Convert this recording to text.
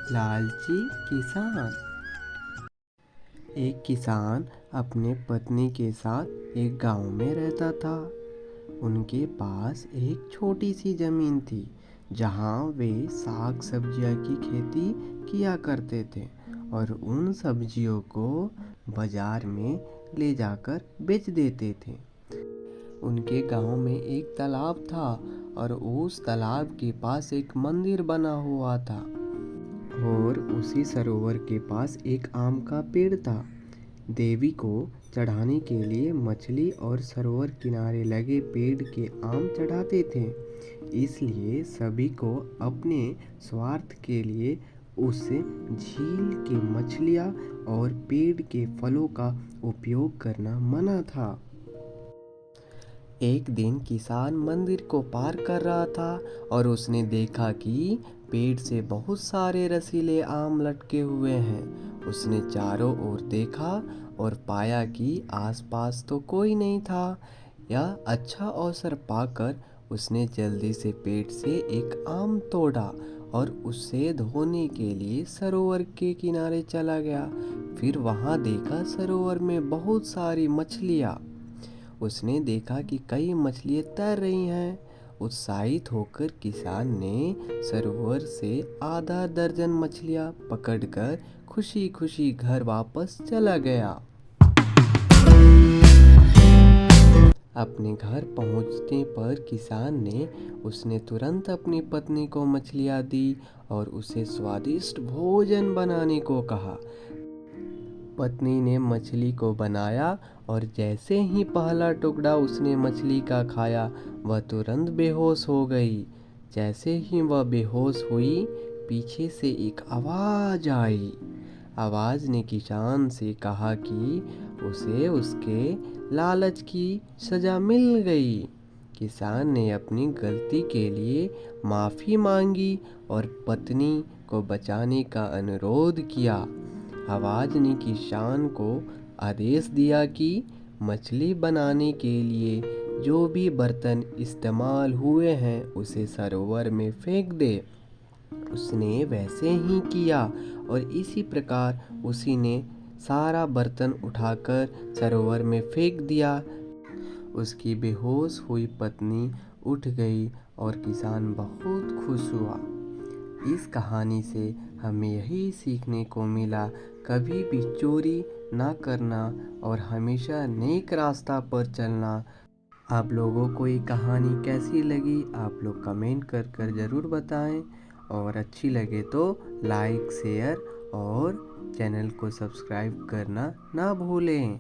लालची किसान। एक किसान अपने पत्नी के साथ एक गांव में रहता था। उनके पास एक छोटी सी जमीन थी जहां वे साग सब्जियां की खेती किया करते थे और उन सब्जियों को बाजार में ले जाकर बेच देते थे। उनके गांव में एक तालाब था और उस तालाब के पास एक मंदिर बना हुआ था और उसी सरोवर के पास एक आम का पेड़ था। देवी को चढ़ाने के लिए मछली और सरोवर किनारे लगे पेड़ के आम चढ़ाते थे। इसलिए सभी को अपने स्वार्थ के लिए उस झील की मछलियाँ और पेड़ के फलों का उपयोग करना मना था। एक दिन किसान मंदिर को पार कर रहा था और उसने देखा कि पेड़ से बहुत सारे रसीले आम लटके हुए हैं। उसने चारों ओर देखा और पाया कि आसपास तो कोई नहीं था। यह अच्छा अवसर पाकर उसने जल्दी से पेड़ से एक आम तोड़ा और उसे धोने के लिए सरोवर के किनारे चला गया। फिर वहां देखा सरोवर में बहुत सारी मछलियाँ। उसने देखा कि कई मछलियाँ तैर रही हैं। उत्साहित होकर किसान ने सरोवर से आधा दर्जन मछलियाँ पकड़कर खुशी खुशी घर वापस चला गया। अपने घर पहुंचने पर किसान ने उसने तुरंत अपनी पत्नी को मछलियाँ दी और उसे स्वादिष्ट भोजन बनाने को कहा। पत्नी ने मछली को बनाया और जैसे ही पहला टुकड़ा उसने मछली का खाया वह तुरंत बेहोश हो गई। जैसे ही वह बेहोश हुई पीछे से एक आवाज़ आई। आवाज़ ने किसान से कहा कि उसे उसके लालच की सज़ा मिल गई। किसान ने अपनी गलती के लिए माफ़ी मांगी और पत्नी को बचाने का अनुरोध किया। आवाज़ ने किसान को आदेश दिया कि मछली बनाने के लिए जो भी बर्तन इस्तेमाल हुए हैं उसे सरोवर में फेंक दे। उसने वैसे ही किया और इसी प्रकार उसी ने सारा बर्तन उठाकर सरोवर में फेंक दिया। उसकी बेहोश हुई पत्नी उठ गई और किसान बहुत खुश हुआ। इस कहानी से हमें यही सीखने को मिला, कभी भी चोरी ना करना और हमेशा नेक रास्ता पर चलना। आप लोगों को ये कहानी कैसी लगी आप लोग कमेंट कर कर ज़रूर बताएं और अच्छी लगे तो लाइक शेयर और चैनल को सब्सक्राइब करना ना भूलें।